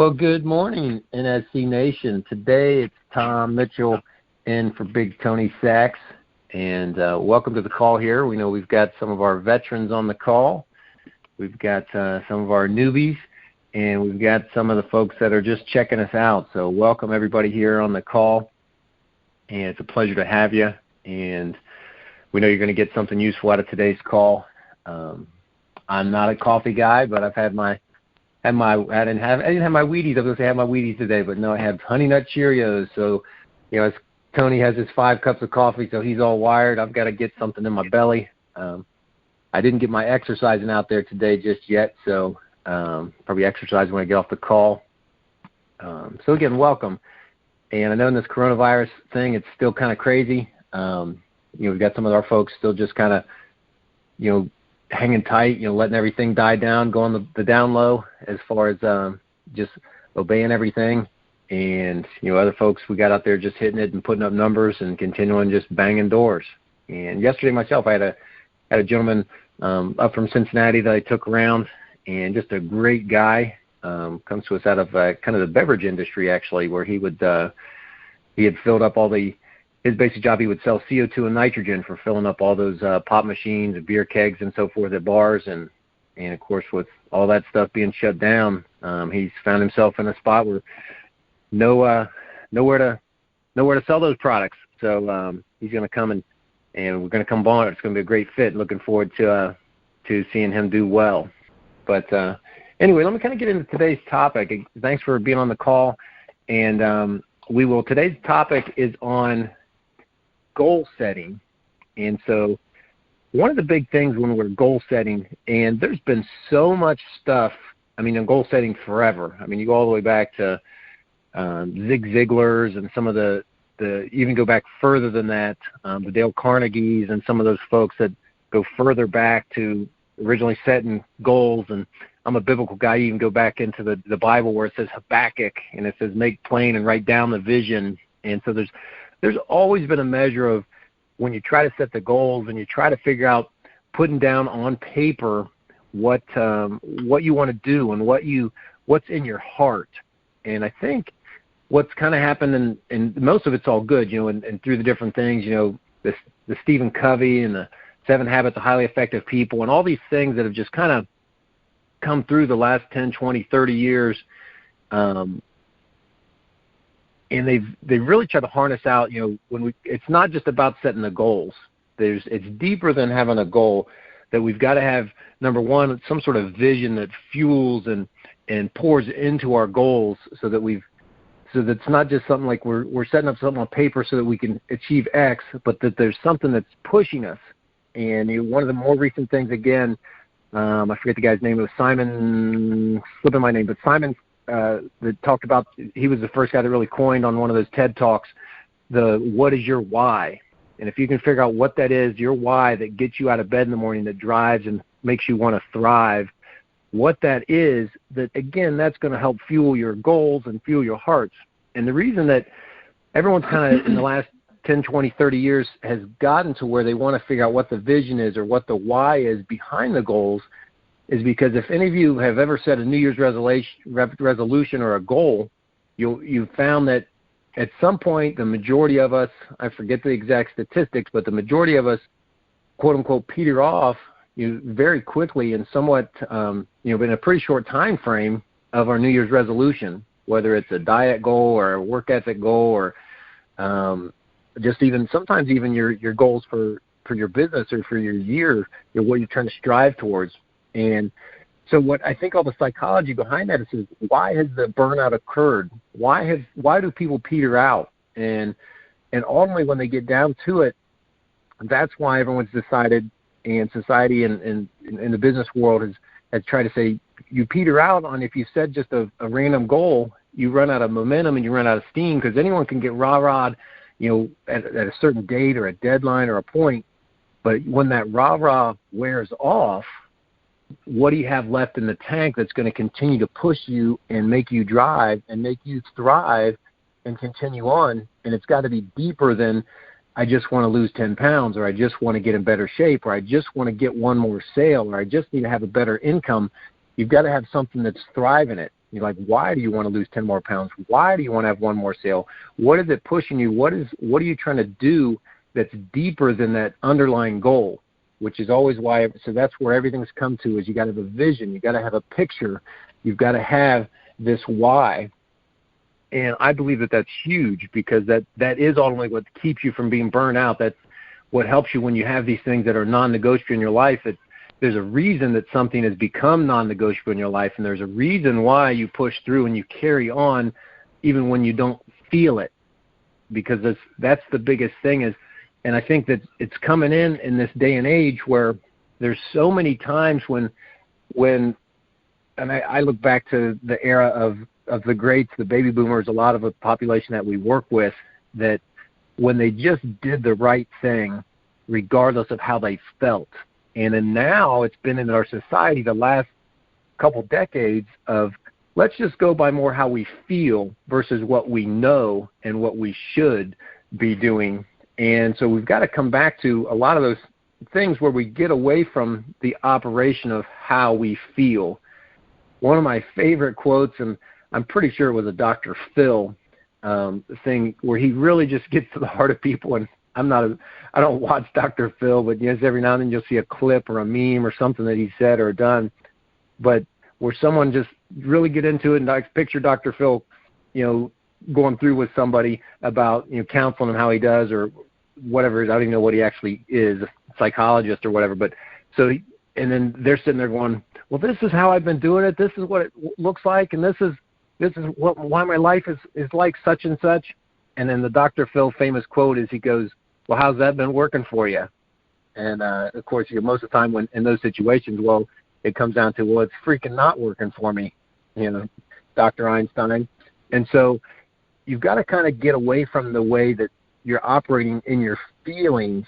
Well, good morning, NSC Nation. Today it's Tom Mitchell in for Big Tony Sax, and welcome to the call here. We know we've got some of our veterans on the call. We've got some of our newbies, and we've got some of the folks that are just checking us out. So welcome everybody here on the call, and it's a pleasure to have you. And we know you're going to get something useful out of today's call. I'm not a coffee guy, but I've had my I didn't have my Wheaties. I was going to say I had my Wheaties today, but no, I have Honey Nut Cheerios. So, as Tony has his 5 cups of coffee, so he's all wired. I've got to get something in my belly. I didn't get my exercising out there today just yet, so probably exercise when I get off the call. So again, welcome. And I know in this coronavirus thing, it's still kind of crazy. We've got some of our folks still just kind of, hanging tight, letting everything die down, going the down low as far as just obeying everything. And, other folks we got out there just hitting it and putting up numbers and continuing just banging doors. And yesterday myself, I had a gentleman up from Cincinnati that I took around, and just a great guy, comes to us out of kind of the beverage industry actually, where he had filled up his basic job, he would sell CO2 and nitrogen for filling up all those pop machines and beer kegs and so forth at bars. And of course, with all that stuff being shut down, he's found himself in a spot where nowhere to sell those products. So he's going to come and we're going to come on. It's going to be a great fit. Looking forward to seeing him do well. But anyway, let me kind of get into today's topic. Thanks for being on the call. And today's topic is on goal setting. And so one of the big things when we're goal setting, and there's been so much stuff, in goal setting forever. You go all the way back to Zig Ziglar's and some of the even go back further than that, the Dale Carnegies and some of those folks that go further back to originally setting goals. And I'm a biblical guy. You can go back into the Bible where it says Habakkuk, and it says make plain and write down the vision. And so there's always been a measure of when you try to set the goals and you try to figure out putting down on paper what you want to do and what's in your heart. And I think what's kind of happened, and most of it's all good, and through the different things, the Stephen Covey and the 7 Habits of Highly Effective People and all these things that have just kind of come through the last 10, 20, 30 years, and they've really tried to harness out, it's not just about setting the goals. It's deeper than having a goal, that we've got to have, number one, some sort of vision that fuels and pours into our goals, so that it's not just something like we're setting up something on paper so that we can achieve X, but that there's something that's pushing us. And one of the more recent things, again, I forget the guy's name. It was Simon, slipping my name, but Simon that talked about, he was the first guy that really coined on one of those TED Talks, what is your why? And if you can figure out what that is, your why that gets you out of bed in the morning, that drives and makes you want to thrive, what that is, that again, that's going to help fuel your goals and fuel your hearts. And the reason that everyone's kind of in the last 10, 20, 30 years has gotten to where they want to figure out what the vision is or what the why is behind the goals is because if any of you have ever set a New Year's resolution or a goal, you found that at some point the majority of us, I forget the exact statistics, but the majority of us, quote unquote, peter off very quickly and somewhat, in a pretty short time frame of our New Year's resolution, whether it's a diet goal or a work ethic goal or just even sometimes even your goals for your business or for your year, what you're trying to strive towards. And so what I think all the psychology behind that is why has the burnout occurred? Why do people peter out? And ultimately when they get down to it, that's why everyone's decided, and society and the business world has tried to say you peter out on if you set just a random goal, you run out of momentum and you run out of steam, because anyone can get rah-rah'd at a certain date or a deadline or a point. But when that rah-rah wears off, what do you have left in the tank that's going to continue to push you and make you drive and make you thrive and continue on? And it's got to be deeper than I just want to lose 10 pounds, or I just want to get in better shape, or I just want to get one more sale, or I just need to have a better income. You've got to have something that's thriving it. You're like, why do you want to lose 10 more pounds? Why do you want to have one more sale? What is it pushing you? What are you trying to do that's deeper than that underlying goal, which is always why. So that's where everything's come to, is you got to have a vision. You got to have a picture. You've got to have this why. And I believe that that's huge, because that is ultimately what keeps you from being burned out. That's what helps you when you have these things that are non-negotiable in your life. That there's a reason that something has become non-negotiable in your life, and there's a reason why you push through and you carry on even when you don't feel it, because that's the biggest thing is. And I think that it's coming in this day and age where there's so many times when and I look back to the era of the greats, the baby boomers, a lot of the population that we work with, that when they just did the right thing, regardless of how they felt. And then now it's been in our society the last couple decades of, let's just go by more how we feel versus what we know and what we should be doing. And so we've got to come back to a lot of those things where we get away from the operation of how we feel. One of my favorite quotes, and I'm pretty sure it was a Dr. Phil thing, where he really just gets to the heart of people. And I don't watch Dr. Phil, but yes, every now and then you'll see a clip or a meme or something that he said or done. But where someone just really get into it, and I picture Dr. Phil, going through with somebody about, counseling him how he does or whatever. I don't even know what he actually is, a psychologist or whatever. But and then they're sitting there going, well, this is how I've been doing it. This is what it looks like. And this is why my life is like such and such. And then the Dr. Phil famous quote is, he goes, well, how's that been working for you? And of course, most of the time when in those situations, well, it comes down to, well, it's freaking not working for me, Dr. Einstein. And so you've got to kind of get away from the way that you're operating in your feelings.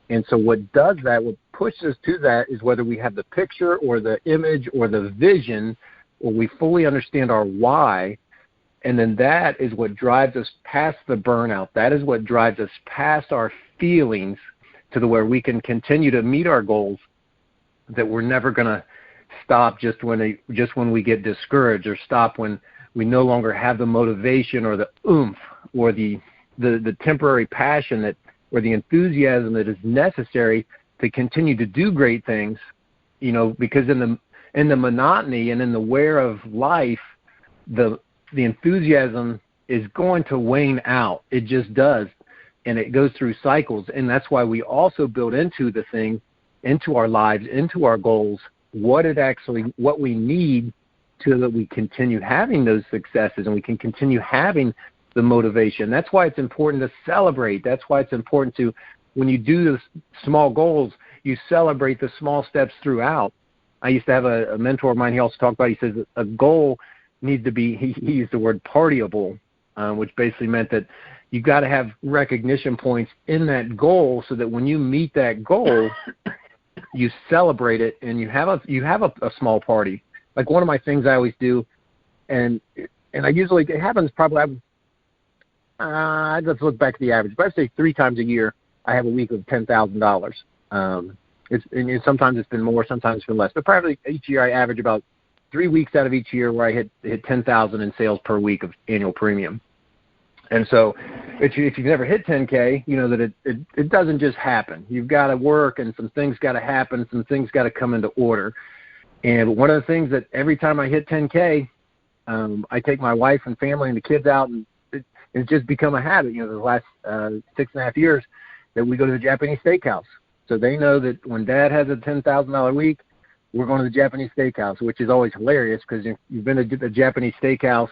And so what does that, what pushes us to that, is whether we have the picture or the image or the vision, or we fully understand our why. And then that is what drives us past the burnout. That is what drives us past our feelings to the where we can continue to meet our goals, that we're never going to stop just when we get discouraged, or stop when we no longer have the motivation or the oomph or the temporary passion or the enthusiasm that is necessary to continue to do great things, because in the monotony and in the wear of life, the enthusiasm is going to wane out. It just does. And it goes through cycles. And that's why we also build into the thing, into our lives, into our goals, what we need so that we continue having those successes and we can continue having the motivation. That's why it's important to celebrate. That's why it's important to, when you do the small goals, you celebrate the small steps throughout. I used to have a mentor of mine, he also talked about, he says a goal needs to be, he used the word partyable, which basically meant that you got to have recognition points in that goal so that when you meet that goal, you celebrate it and you have a small party. Like one of my things I always do, and I usually, it happens probably, let's look back at the average, but I'd say 3 times a year I have a week of $10,000. And sometimes it's been more, sometimes it's been less, but probably each year I average about 3 weeks out of each year where I hit 10,000 in sales per week of annual premium. And so if you've never hit 10K, you know that it doesn't just happen. You've got to work, and some things got to happen, some things got to come into order. And one of the things that every time I hit 10K, I take my wife and family and the kids out, and it's just become a habit, the last 6.5 years, that we go to the Japanese steakhouse. So they know that when Dad has a $10,000 week, we're going to the Japanese steakhouse, which is always hilarious because you've been to the Japanese steakhouse.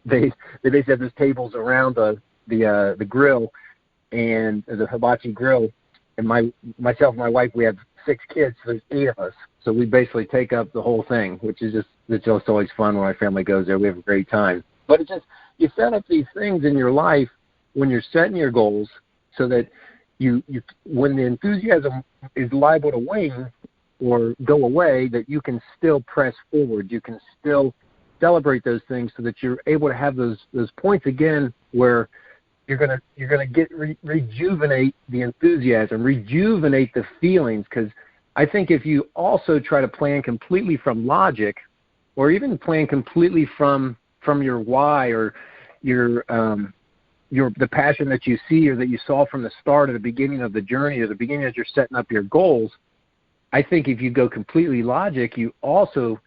They basically have those tables around the grill and the hibachi grill. And myself and my wife, we have 6 kids, so there's 8 of us. So we basically take up the whole thing, which is it's just always fun when my family goes there. We have a great time. But it's just, you set up these things in your life when you're setting your goals so that you when the enthusiasm is liable to wane or go away, that you can still press forward. You can still celebrate those things so that you're able to have those points again where you're gonna rejuvenate the enthusiasm, rejuvenate the feelings. Because I think if you also try to plan completely from logic, or even plan completely from your why or the passion that you see or that you saw from the start or the beginning of the journey or the beginning as you're setting up your goals, I think if you go completely logic, you also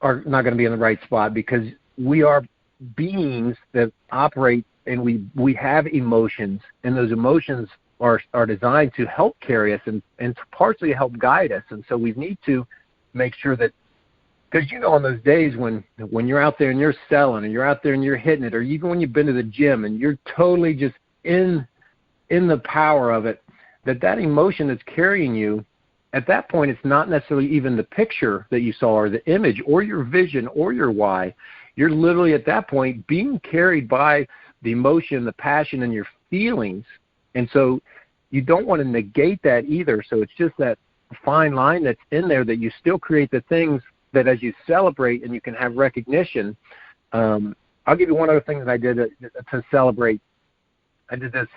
are not going to be in the right spot, because we are beings that operate and we have emotions, and those emotions are designed to help carry us and to partially help guide us. And so we need to make sure that, because on those days when you're out there and you're selling and you're out there and you're hitting it, or even when you've been to the gym and you're totally just in the power of it, that emotion that's carrying you, at that point it's not necessarily even the picture that you saw or the image or your vision or your why. You're literally at that point being carried by the emotion, the passion, and your feelings. And so you don't want to negate that either. So it's just that fine line that's in there, that you still create the things that as you celebrate and you can have recognition. I'll give you one other thing that I did to celebrate. I did this.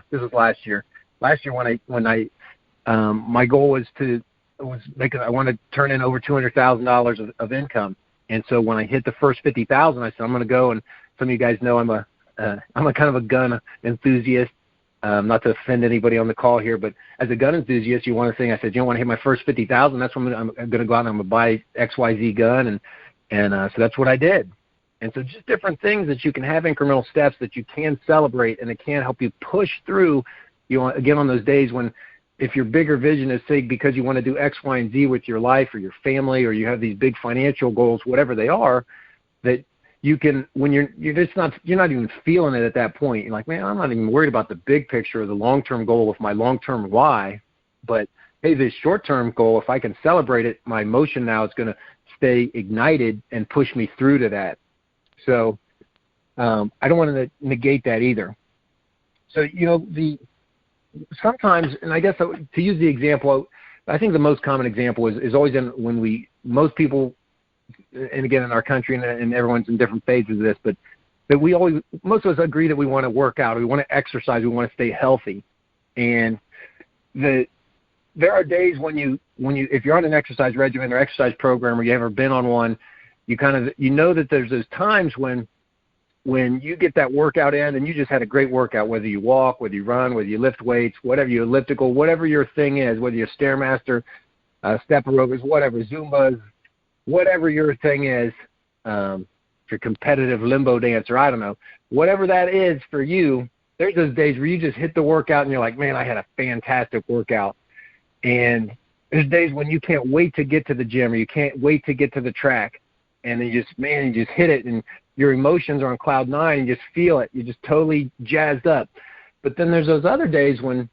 This was last year. Last year when I my goal was I wanted to turn in over $200,000 of income. And so when I hit the first 50,000, I said I'm going to go. And some of you guys know I'm a kind of a gun enthusiast. Not to offend anybody on the call here, but as a gun enthusiast, you want to think, I said, want to hit my first 50,000, that's when I'm going to go out and I'm going to buy XYZ gun. And so that's what I did. And so just different things that you can have incremental steps that you can celebrate, and it can help you push through, again, on those days when, if your bigger vision is, say, because you want to do X, Y, and Z with your life or your family, or you have these big financial goals, whatever they are, that you can, when you're not even feeling it at that point. You're like, man, I'm not even worried about the big picture or the long-term goal of my long-term why. But hey, this short-term goal, if I can celebrate it, my emotion now is going to stay ignited and push me through to that. So I don't want to negate that either. So sometimes, and I guess to use the example, I think the most common example is always when most people, and again in our country, and everyone's in different phases of this, but that most of us agree that we want to work out, we want to exercise, we want to stay healthy. And there are days when if you're on an exercise regimen or exercise program, or you ever been on one, you know that there's those times when you get that workout in and you just had a great workout, whether you walk, whether you run, whether you lift weights, whatever, you elliptical, whatever your thing is, whether you're Stairmaster, step aerobics, whatever, Zumbas, whatever your thing is, if you're competitive limbo dancer, I don't know, whatever that is for you, there's those days where you just hit the workout and you're like, man, I had a fantastic workout. And there's days when you can't wait to get to the gym, or you can't wait to get to the track. And then you just hit it, and your emotions are on cloud nine, and you just feel it. You're just totally jazzed up. But then there's those other days when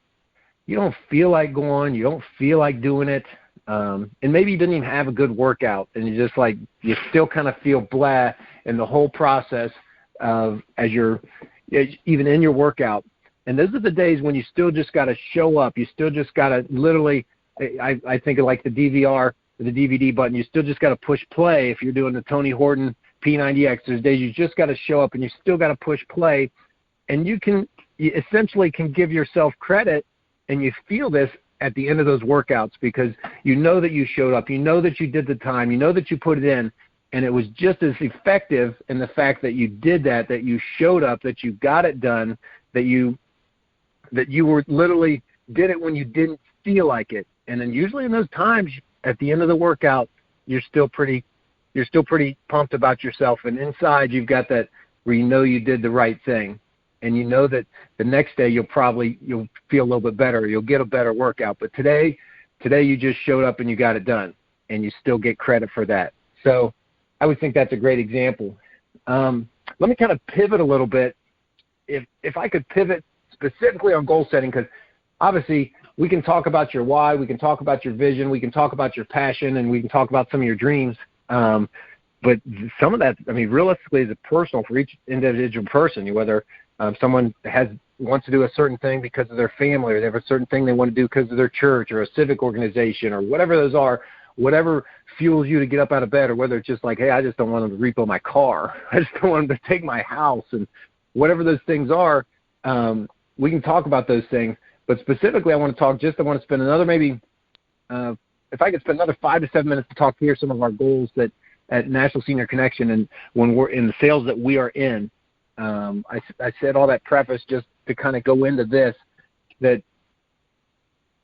you don't feel like going, you don't feel like doing it, and maybe you didn't even have a good workout, and you just like, you still kind of feel blah in the whole process of as you're even in your workout. And those are the days when you still just got to show up. You still just got to literally, I think of like the DVR, the DVD button, you still just got to push play. If you're doing the Tony Horton P90X, there's days you just got to show up and you still got to push play. And you essentially can give yourself credit, and you feel this at the end of those workouts, because you know that you showed up, you know that you did the time, you know that you put it in, and it was just as effective in the fact that you did that you showed up, that you got it done, that you were literally did it when you didn't feel like it. And then usually in those times, at the end of the workout, you're still pretty pumped about yourself, and inside you've got that where you know you did the right thing, and you know that the next day you'll feel a little bit better, you'll get a better workout. But today you just showed up and you got it done, and you still get credit for that. So I would think that's a great example. Let me kind of pivot a little bit. If I could pivot specifically on goal setting, because obviously we can talk about your why, we can talk about your vision, we can talk about your passion, and we can talk about some of your dreams. But some of that, realistically, is personal for each individual person. Whether someone wants to do a certain thing because of their family, or they have a certain thing they want to do because of their church or a civic organization, or whatever those are, whatever fuels you to get up out of bed, or whether it's just like, hey, I just don't want them to repo my car, I just don't want them to take my house, and whatever those things are, we can talk about those things. But specifically, I want to spend another if I could spend another 5 to 7 minutes to talk here some of our goals that at National Senior Connection, and when we're in the sales that we are in, I said all that preface just to kind of go into this, that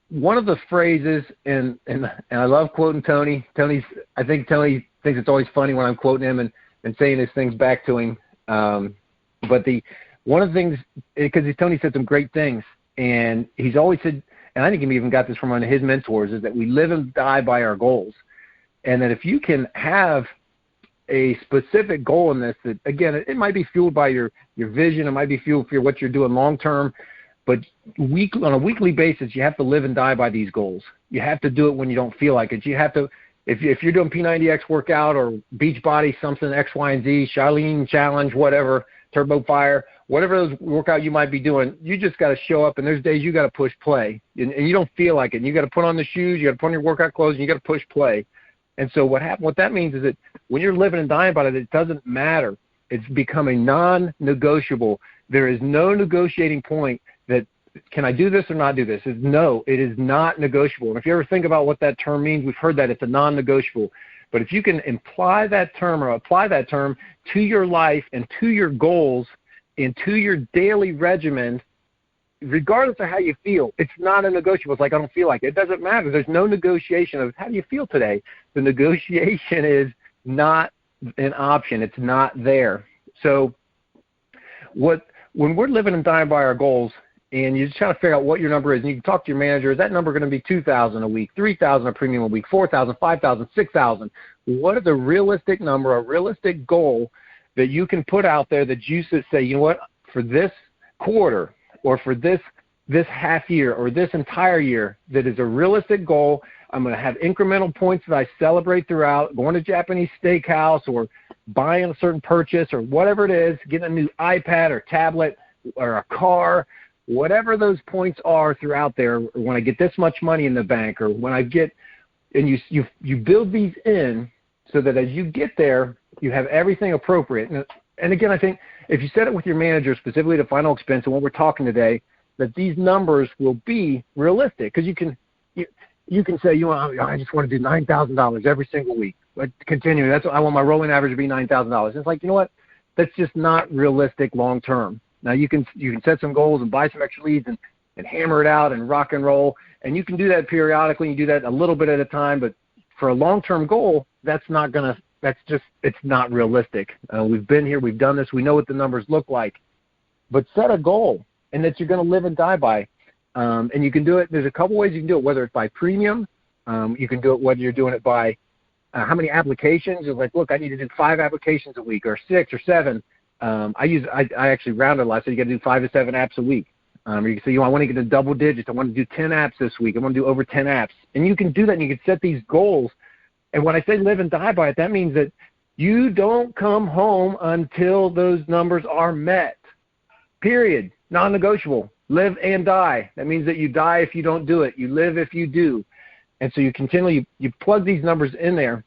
one of the phrases, and I love quoting Tony. I think Tony thinks it's always funny when I'm quoting him and saying his things back to him. But one of the things, because Tony said some great things, and he's always said, and I think he even got this from one of his mentors, is that we live and die by our goals. And that if you can have a specific goal in this, that again, it might be fueled by your vision, it might be fueled for what you're doing long term, but on a weekly basis, you have to live and die by these goals. You have to do it when you don't feel like it. You have to, if you're doing P90X workout or Beachbody something, X, Y, and Z, Shaolin Challenge, whatever, Turbo Fire, whatever those workout you might be doing, you just got to show up, and there's days you got to push play, and you don't feel like it. And you got to put on the shoes, you got to put on your workout clothes, and you got to push play. And so what that means is that when you're living and dying by it, it doesn't matter. It's becoming non-negotiable. There is no negotiating point that, can I do this or not do this? No, it is not negotiable. And if you ever think about what that term means, we've heard that it's a non-negotiable. But if you can apply that term to your life and to your goals and to your daily regimen, regardless of how you feel, it's not a negotiable. It's like, I don't feel like it. It doesn't matter. There's no negotiation of how do you feel today. The negotiation is not an option. It's not there. So when we're living and dying by our goals, and you just try to figure out what your number is, and you can talk to your manager, is that number going to be $2,000 a week, $3,000 a premium a week, $4,000, $5,000, $6,000? What is a realistic number, a realistic goal that you can put out there that you should say, you know what, for this quarter or for this half year or this entire year, that is a realistic goal. I'm going to have incremental points that I celebrate throughout, going to Japanese steakhouse or buying a certain purchase or whatever it is, getting a new iPad or tablet or a car, whatever those points are throughout there, or when I get this much money in the bank, or when I get, and you build these in so that as you get there, you have everything appropriate. And again, I think if you set it with your manager, specifically the final expense and what we're talking today, that these numbers will be realistic, because you can say, I just want to do $9,000 every single week. But continue. I want my rolling average to be $9,000. It's like, you know what? That's just not realistic long term. Now you can set some goals and buy some extra leads and hammer it out and rock and roll, and you can do that periodically. You do that a little bit at a time, but for a long-term goal, it's not realistic. We've been here, we've done this, we know what the numbers look like, but set a goal and that you're going to live and die by, and you can do it. There's a couple ways you can do it, whether it's by premium, you can do it whether you're doing it by how many applications. You're like, look, I need to do 5 applications a week or 6 or 7. I actually rounded a lot, so you got to do 5 to 7 apps a week. You can say, I want to get to double digits. I want to do 10 apps this week. I want to do over 10 apps. And you can do that, and you can set these goals. And when I say live and die by it, that means that you don't come home until those numbers are met. Period. Non-negotiable. Live and die. That means that you die if you don't do it. You live if you do. And so you continually, you plug these numbers in there.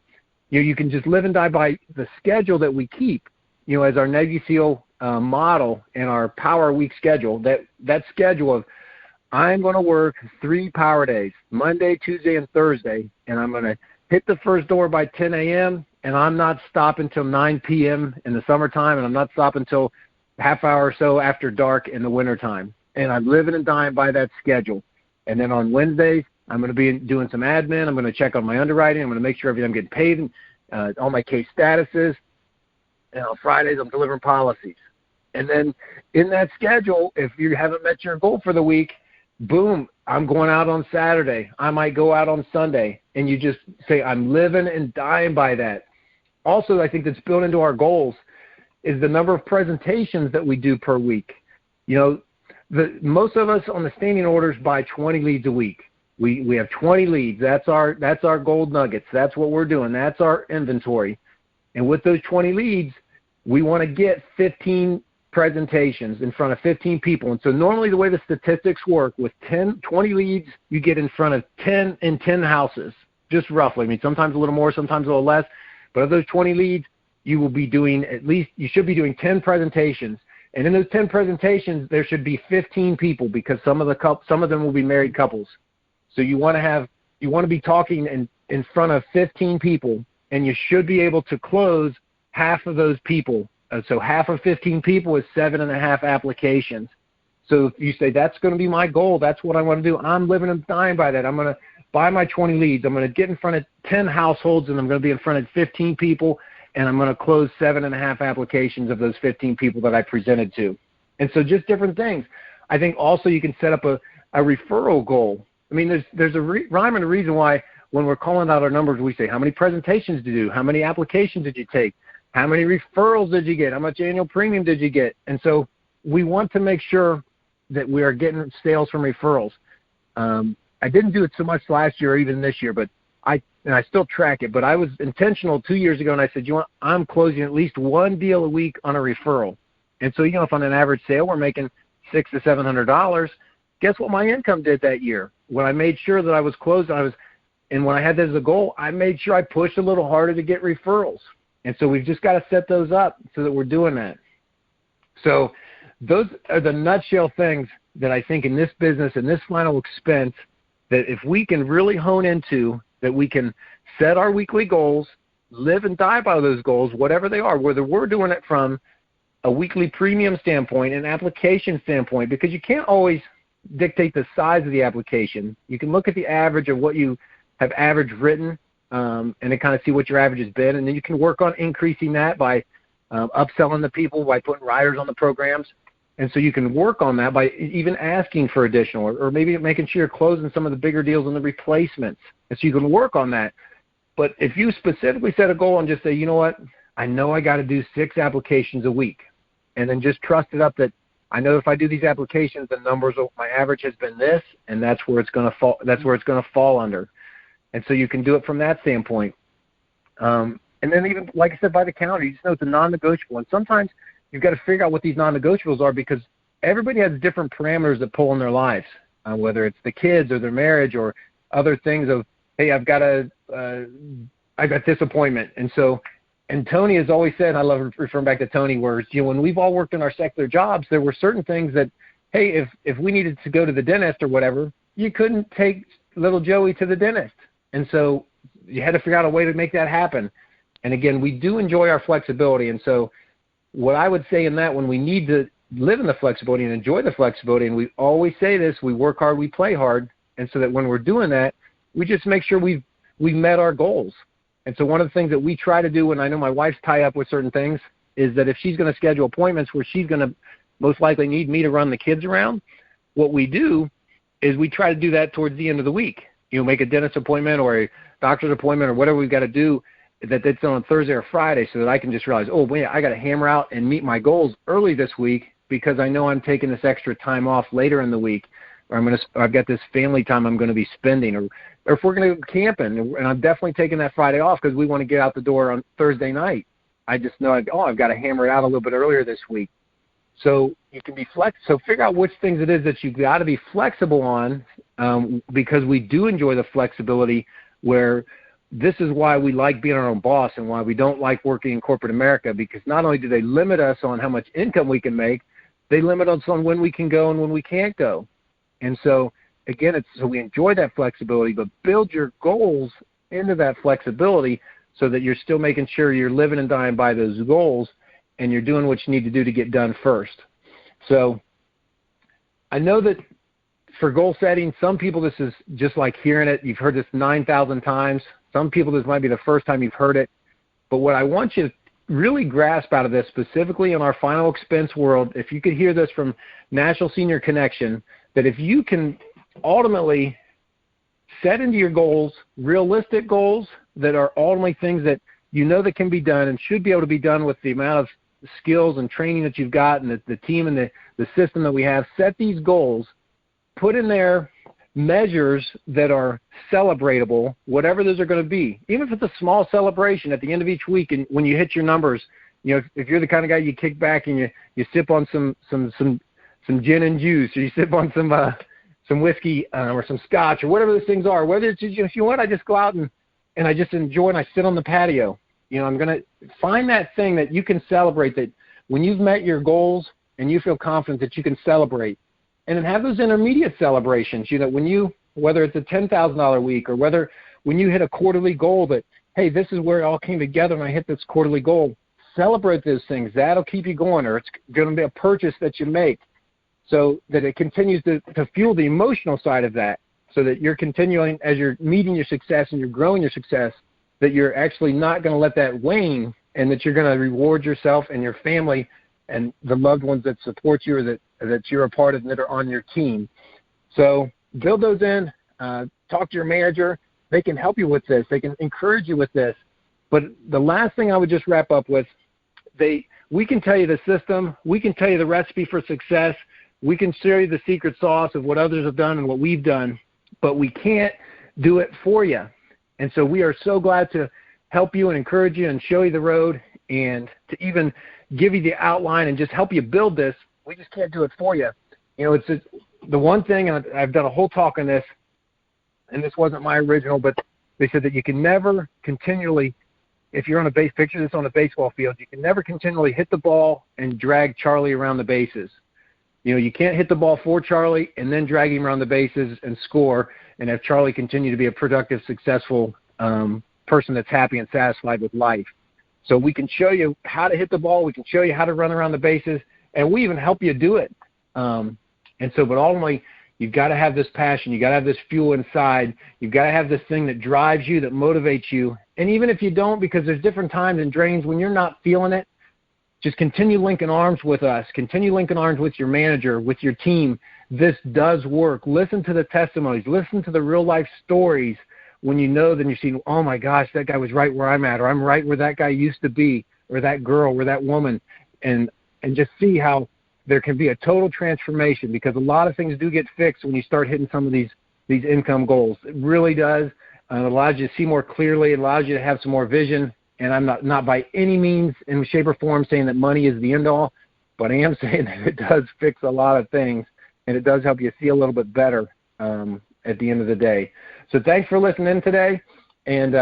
You can just live and die by the schedule that we keep. As our Navy SEAL model and our Power Week schedule, that schedule of I'm going to work 3 power days, Monday, Tuesday, and Thursday, and I'm going to hit the first door by 10 a.m., and I'm not stopping until 9 p.m. in the summertime, and I'm not stopping until half hour or so after dark in the wintertime. And I'm living and dying by that schedule. And then on Wednesdays, I'm going to be doing some admin. I'm going to check on my underwriting. I'm going to make sure I'm getting paid, all my case statuses. And on Fridays, I'm delivering policies. And then in that schedule, if you haven't met your goal for the week, boom, I'm going out on Saturday. I might go out on Sunday. And you just say, I'm living and dying by that. Also, I think that's built into our goals is the number of presentations that we do per week. Most of us on the standing orders buy 20 leads a week. We have 20 leads. That's our gold nuggets. That's what we're doing. That's our inventory. And with those 20 leads, we want to get 15 presentations in front of 15 people. And so normally the way the statistics work, with 20 leads, you get in front of 10 in 10 houses, just roughly. I mean, sometimes a little more, sometimes a little less. But of those 20 leads, you should be doing 10 presentations. And in those 10 presentations, there should be 15 people, because some of them will be married couples. So you want to be talking in front of 15 people and you should be able to close half of those people. So half of 15 people is 7.5 applications. So if you say, that's going to be my goal, that's what I want to do, I'm living and dying by that. I'm going to buy my 20 leads. I'm going to get in front of 10 households, and I'm going to be in front of 15 people, and I'm going to close 7.5 applications of those 15 people that I presented to. And so just different things. I think also you can set up a referral goal. I mean, there's a rhyme and a reason why when we're calling out our numbers, we say, how many presentations did you do? How many applications did you take? How many referrals did you get? How much annual premium did you get? And so we want to make sure that we are getting sales from referrals. I didn't do it so much last year or even this year, but I still track it. But I was intentional 2 years ago, and I said, I'm closing at least one deal a week on a referral. And so, if on an average sale we're making $600 to $700, guess what my income did that year? When I made sure that I was closed, and when I had that as a goal, I made sure I pushed a little harder to get referrals. And so we've just got to set those up so that we're doing that. So those are the nutshell things that I think in this business, in this final expense, that if we can really hone into, that we can set our weekly goals, live and die by those goals, whatever they are, whether we're doing it from a weekly premium standpoint, an application standpoint, because you can't always dictate the size of the application. You can look at the average of what you have average written, and then kind of see what your average has been, and then you can work on increasing that by upselling the people, by putting riders on the programs. And so you can work on that by even asking for additional, or maybe making sure you're closing some of the bigger deals on the replacements. And so you can work on that. But if you specifically set a goal and just say, you know what, I know I got to do 6 applications a week, and then just trust it up that I know if I do these applications, the numbers, my average has been this, and that's where it's going to fall. That's where it's going to fall under. And so you can do it from that standpoint. And then even, like I said, by the calendar, you just know it's a non-negotiable. And sometimes you've got to figure out what these non-negotiables are, because everybody has different parameters that pull in their lives, whether it's the kids or their marriage or other things of, hey, I've got this appointment. And Tony has always said, and I love referring back to Tony, where when we've all worked in our secular jobs, there were certain things that, hey, if we needed to go to the dentist or whatever, you couldn't take little Joey to the dentist. And so you had to figure out a way to make that happen. And again, we do enjoy our flexibility. And so what I would say in that, when we need to live in the flexibility and enjoy the flexibility, and we always say this, we work hard, we play hard. And so that when we're doing that, we just make sure we've met our goals. And so one of the things that we try to do, and I know my wife's tie up with certain things, is that if she's going to schedule appointments where she's going to most likely need me to run the kids around, what we do is we try to do that towards the end of the week. Make a dentist appointment or a doctor's appointment or whatever we've got to do, that it's on Thursday or Friday, so that I can just realize, oh, wait, I got to hammer out and meet my goals early this week, because I know I'm taking this extra time off later in the week, or I've got this family time I'm going to be spending, or if we're going to go camping, and I'm definitely taking that Friday off because we want to get out the door on Thursday night. I just know, I've got to hammer it out a little bit earlier this week. So you can be so figure out which things it is that you've got to be flexible on, because we do enjoy the flexibility, where this is why we like being our own boss and why we don't like working in corporate America, because not only do they limit us on how much income we can make, they limit us on when we can go and when we can't go. And so, again, so we enjoy that flexibility, but build your goals into that flexibility so that you're still making sure you're living and dying by those goals, and you're doing what you need to do to get done first. So I know that for goal setting, some people this is just like hearing it. You've heard this 9,000 times. Some people this might be the first time you've heard it. But what I want you to really grasp out of this, specifically in our final expense world, if you could hear this from National Senior Connection, that if you can ultimately set into your goals realistic goals that are ultimately things that that can be done and should be able to be done with the amount of skills and training that you've got and the team and the system that we have, set these goals, put in there measures that are celebratable, whatever those are going to be. Even if it's a small celebration at the end of each week, and when you hit your numbers, if you're the kind of guy you kick back and you sip on some gin and juice, or you sip on some whiskey or some scotch or whatever those things are. Whether it's I just go out and I just enjoy and I sit on the patio. I'm going to find that thing that you can celebrate, that when you've met your goals and you feel confident that you can celebrate. And then have those intermediate celebrations, whether it's a $10,000 week, or when you hit a quarterly goal that, hey, this is where it all came together and I hit this quarterly goal. Celebrate those things. That'll keep you going, or it's going to be a purchase that you make so that it continues to fuel the emotional side of that, so that you're continuing as you're meeting your success and you're growing your success, that you're actually not going to let that wane, and that you're going to reward yourself and your family and the loved ones that support you or that you're a part of and that are on your team. So build those in. Talk to your manager. They can help you with this. They can encourage you with this. But the last thing I would just wrap up with, we can tell you the system. We can tell you the recipe for success. We can show you the secret sauce of what others have done and what we've done, but we can't do it for you. And so we are so glad to help you and encourage you and show you the road and to even give you the outline and just help you build this. We just can't do it for you. You know, it's just, the one thing, and I've done a whole talk on this, and this wasn't my original, but they said that you can never continually, if you're on a base, picture this on a baseball field, you can never continually hit the ball and drag Charlie around the bases. You know, you can't hit the ball for Charlie and then drag him around the bases and score and have Charlie continue to be a productive, successful person that's happy and satisfied with life. So we can show you how to hit the ball. We can show you how to run around the bases, and we even help you do it. But ultimately, you've got to have this passion. You've got to have this fuel inside. You've got to have this thing that drives you, that motivates you. And even if you don't, because there's different times and drains when you're not feeling it, just continue linking arms with us. Continue linking arms with your manager, with your team. This does work. Listen to the testimonies. Listen to the real-life stories when you know that you see, oh, my gosh, that guy was right where I'm at, or I'm right where that guy used to be, or that girl, or that woman, and just see how there can be a total transformation, because a lot of things do get fixed when you start hitting some of these income goals. It really does. It allows you to see more clearly. It allows you to have some more vision. And I'm not by any means in shape or form saying that money is the end all, but I am saying that it does fix a lot of things, and it does help you see a little bit better at the end of the day. So thanks for listening today, and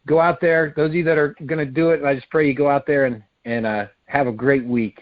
go out there. Those of you that are going to do it, I just pray you go out there and have a great week.